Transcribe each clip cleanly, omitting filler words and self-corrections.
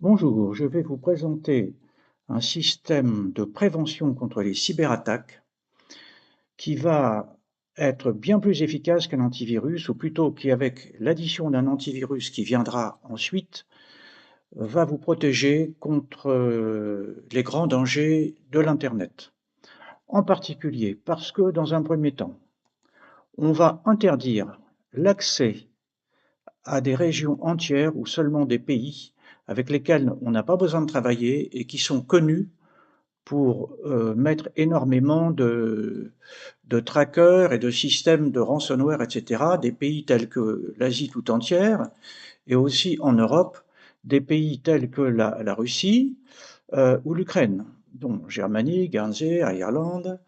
Bonjour, je vais vous présenter un système de prévention contre les cyberattaques qui va être bien plus efficace qu'un antivirus, ou plutôt qui, avec l'addition d'un antivirus qui viendra ensuite, va vous protéger contre les grands dangers de l'Internet. En particulier parce que, dans un premier temps, on va interdire l'accès à des régions entières ou seulement des pays avec lesquels on n'a pas besoin de travailler et qui sont connus pour mettre énormément de trackers et de systèmes de ransomware, etc., des pays tels que l'Asie tout entière, et aussi en Europe, des pays tels que la Russie ou l'Ukraine, donc Germanie, Guernsey, Irlande.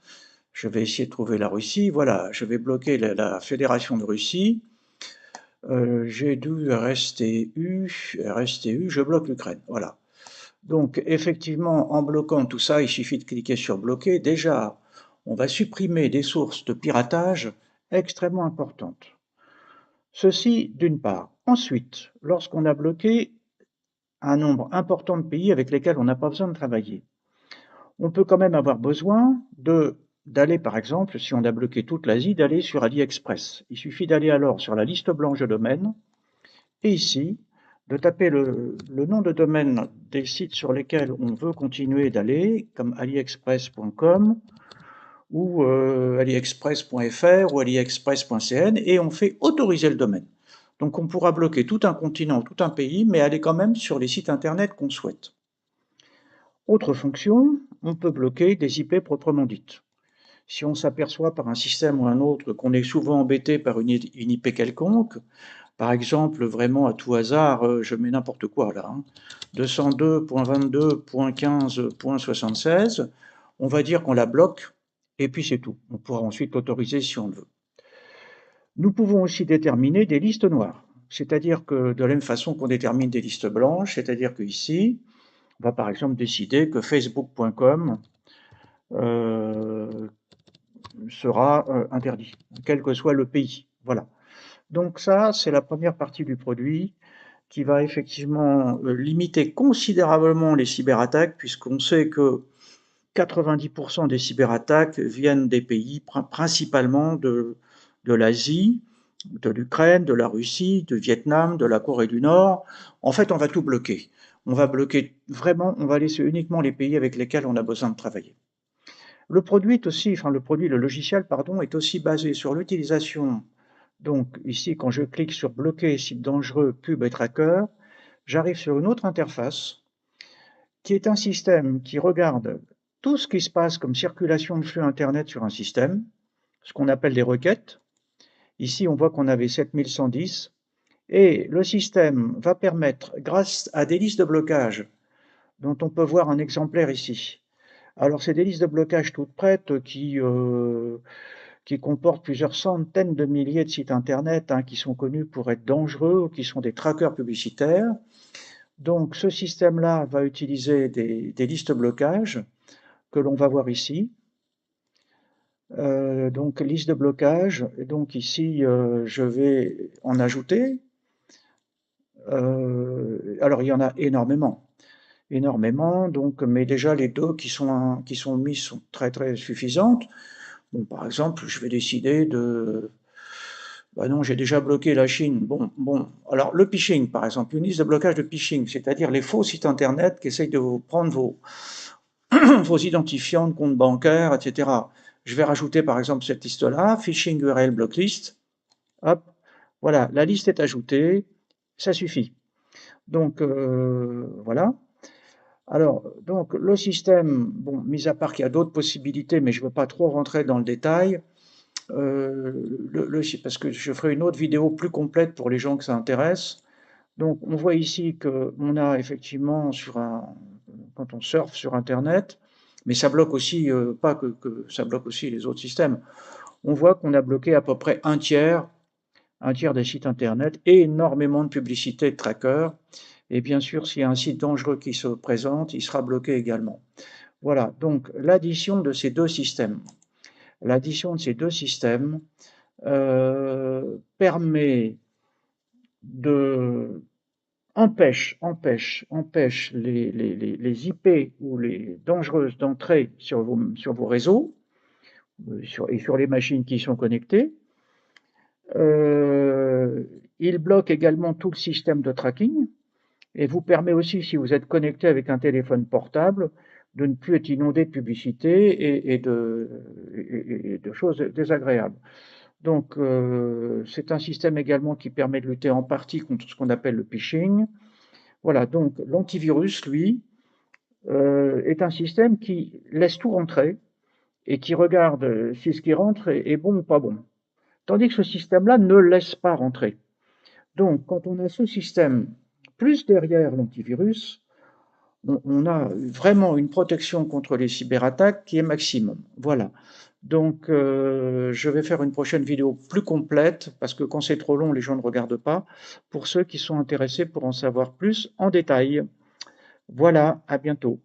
Je vais essayer de trouver la Russie. Voilà, je vais bloquer la Fédération de Russie. J'ai dû RSTU, je bloque l'Ukraine. Voilà. Donc, effectivement, en bloquant tout ça, il suffit de cliquer sur bloquer. Déjà, on va supprimer des sources de piratage extrêmement importantes. Ceci, d'une part. Ensuite, lorsqu'on a bloqué un nombre important de pays avec lesquels on n'a pas besoin de travailler, on peut quand même avoir besoin d'aller, par exemple, si on a bloqué toute l'Asie, d'aller sur AliExpress. Il suffit d'aller alors sur la liste blanche de domaines et ici, de taper le nom de domaine des sites sur lesquels on veut continuer d'aller, comme aliexpress.com ou aliexpress.fr ou aliexpress.cn, et on fait autoriser le domaine. Donc on pourra bloquer tout un continent, tout un pays, mais aller quand même sur les sites internet qu'on souhaite. Autre fonction, on peut bloquer des IP proprement dites. Si on s'aperçoit par un système ou un autre qu'on est souvent embêté par une IP quelconque, par exemple, vraiment à tout hasard, je mets n'importe quoi là, hein, 202.22.15.76, on va dire qu'on la bloque, et puis c'est tout. On pourra ensuite l'autoriser si on le veut. Nous pouvons aussi déterminer des listes noires, c'est-à-dire que de la même façon qu'on détermine des listes blanches, c'est-à-dire qu'ici, on va par exemple décider que facebook.com sera interdit, quel que soit le pays. Voilà. Donc ça, c'est la première partie du produit qui va effectivement limiter considérablement les cyberattaques, puisqu'on sait que 90% des cyberattaques viennent des pays, principalement de l'Asie, de l'Ukraine, de la Russie, du Vietnam, de la Corée du Nord. En fait, on va tout bloquer. On va bloquer vraiment, on va laisser uniquement les pays avec lesquels on a besoin de travailler. Le produit est aussi, enfin le logiciel, pardon, est aussi basé sur l'utilisation. Donc ici, quand je clique sur bloquer sites dangereux, pub et tracker, j'arrive sur une autre interface qui est un système qui regarde tout ce qui se passe comme circulation de flux Internet sur un système, ce qu'on appelle des requêtes. Ici, on voit qu'on avait 7110 et le système va permettre, grâce à des listes de blocage, dont on peut voir un exemplaire ici. Alors, c'est des listes de blocage toutes prêtes qui comportent plusieurs centaines de milliers de sites Internet qui sont connus pour être dangereux ou qui sont des trackers publicitaires. Donc ce système-là va utiliser des listes blocage que l'on va voir ici. Donc liste de blocage, et donc ici je vais en ajouter. Alors il y en a énormément, énormément, donc, mais déjà les deux qui sont mis sont très très suffisantes. Bon, par exemple, je vais décider de... Bah non, j'ai déjà bloqué la Chine. Bon. Alors, le phishing, par exemple, une liste de blocage de phishing, c'est-à-dire les faux sites Internet qui essayent de vous prendre vos identifiants de compte bancaire, etc. Je vais rajouter, par exemple, cette liste-là, phishing URL blocklist. Hop, voilà, la liste est ajoutée, ça suffit. Donc, voilà. Alors, donc, le système, bon, mis à part qu'il y a d'autres possibilités, mais je ne veux pas trop rentrer dans le détail, parce que je ferai une autre vidéo plus complète pour les gens que ça intéresse. Donc, on voit ici qu'on a effectivement quand on surfe sur Internet, mais ça bloque aussi, pas que ça bloque aussi les autres systèmes. On voit qu'on a bloqué à peu près un tiers des sites Internet, et énormément de publicités de trackers. Et bien sûr, s'il y a un site dangereux qui se présente, il sera bloqué également. Voilà, donc l'addition de ces deux systèmes. L'addition de ces deux systèmes permet de empêche les IP ou les dangereuses d'entrer sur vos réseaux et sur les machines qui y sont connectées. Il bloque également tout le système de tracking et vous permet aussi, si vous êtes connecté avec un téléphone portable, de ne plus être inondé de publicité et de choses désagréables. Donc, c'est un système également qui permet de lutter en partie contre ce qu'on appelle le phishing. Voilà, donc l'antivirus, lui, est un système qui laisse tout rentrer et qui regarde si ce qui rentre est bon ou pas bon. Tandis que ce système-là ne laisse pas rentrer. Donc, quand on a ce système, plus derrière l'antivirus, on a vraiment une protection contre les cyberattaques qui est maximum. Voilà. Donc, je vais faire une prochaine vidéo plus complète, parce que quand c'est trop long, les gens ne regardent pas, pour ceux qui sont intéressés pour en savoir plus en détail. Voilà, à bientôt.